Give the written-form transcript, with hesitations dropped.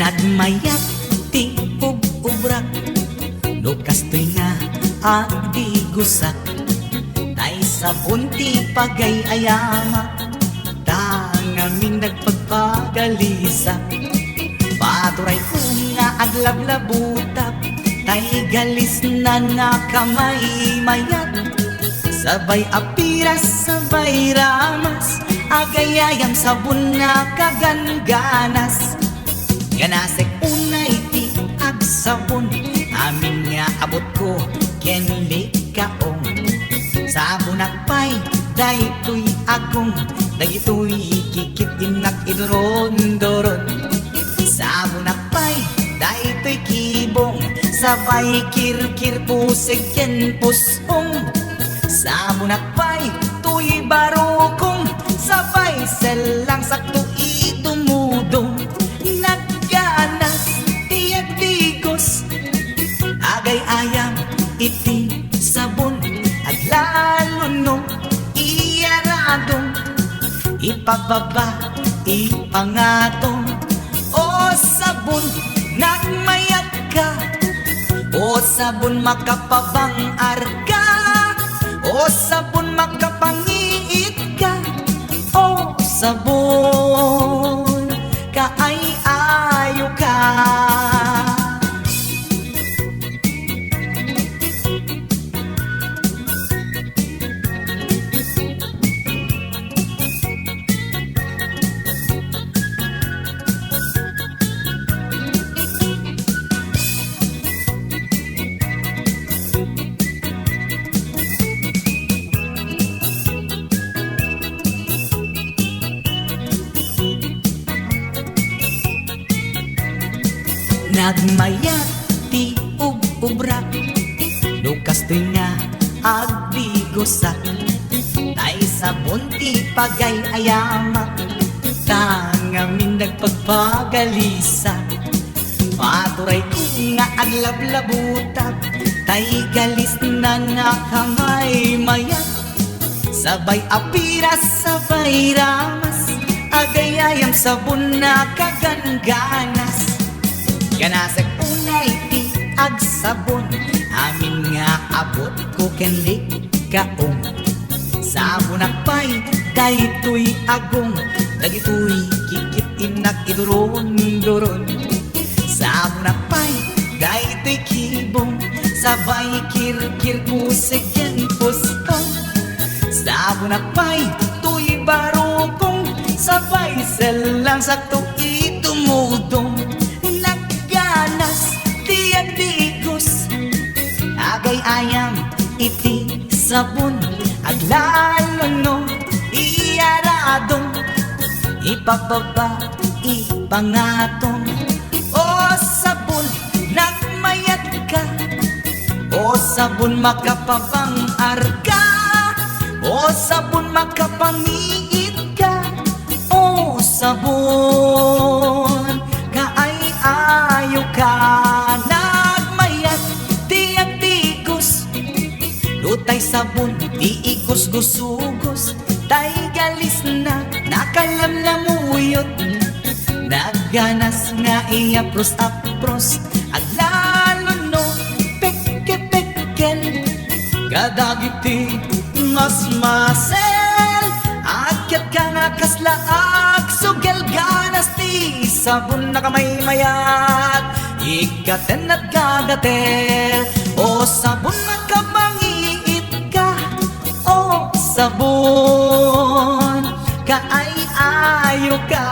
Nagmayat ti ubrak lukas to'y nga adi gusak tay sabon ti pagay ayama tangamin nagpagpagalisa paturay ko nga aglablabutak tay galis na nakamay mayat sabay apiras sabay ramas agayayam sabon na kaganganas ganasek unay ti agsabon amin nga abot ko kenli kaong sabon akpay daytoy agong dagitoy kikit inak idoron-doron sabon akpay daytoy kibong sabay kirkir pusig ken pusong sabon akpay tuy barukong sabay selang sakto idumudong nagganas tiyag digos agay ayam iti sabon at lalo no iyaradong ipababa ipangatong o sabon nagmayat ka o sabon makapabang arka o sabon makapangiit ka o sabon kaay ayo ka. Nagmayat ti ubrak lukas to'y nga agbigosak tay sabon ti pagay ayamak tangamin nagpagpagalisa paturay ko nga aglablabutak tay galis na nakamay mayat sabay apiras sabay ramas agayayam sabon na kaganganas ganasek unay ti agsabon amin nga abot ko kenli kaong sabon akpay daytoy agong dagitoy kikit inak idoron-doron sabon akpay daytoy kibong sabay kirkir pusig ken pustong sabon akpay tuy barukong sabay selang sakto idumudong tiyag digos agay ayam iti sabon aglalo no iyaradong ipababa ipangatong o sabon nagmayat ka o sabon makapabang arka o sabon makapangiit ka o sabon kaay ayo ka. Nagmayat tiyag digos lutay sabon di igos-gusugos tay galis na nakalamlamuyot nagganas nga iapros-apros at lalo no pekke-pekken kadagiti mas-masel akyat ka nga kaslaak sugel ganas ti sabon na kamay mayat ikaten at gagatel o sabon makapangiit ka o sabon kaay ayo ka.